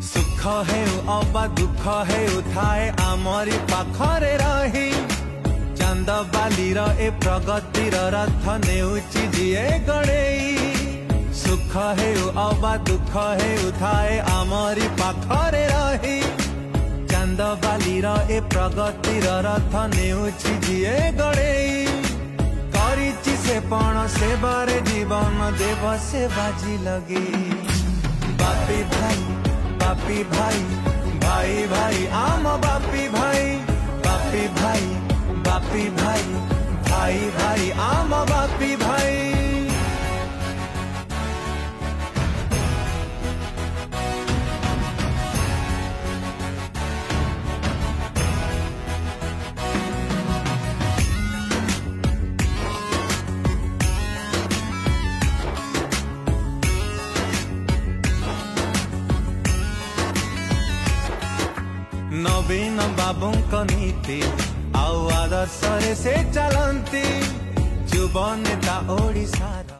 सुख हेउ अबा दुख हेउ थाए आमरी पाखरे रही चांद बालीर ए प्रगतिर रथ नेउची जिए गड़ेई सुख हेउ अबा दुख हेउ थाए आमरी पाखरे रही चांद बालीर ए प्रगतिर रथ नेउची जिए गड़ेई करिछि से पण से बारे जीवन देव से बाजी लगे बापी भाई बापी भाई भाई भाई आम बापी भाई बापी भाई बापी भाई भाई भाई आम बापी भाई नवीन बाबू नीति आउ आदर्श से चलती युव नेता ओडिशा।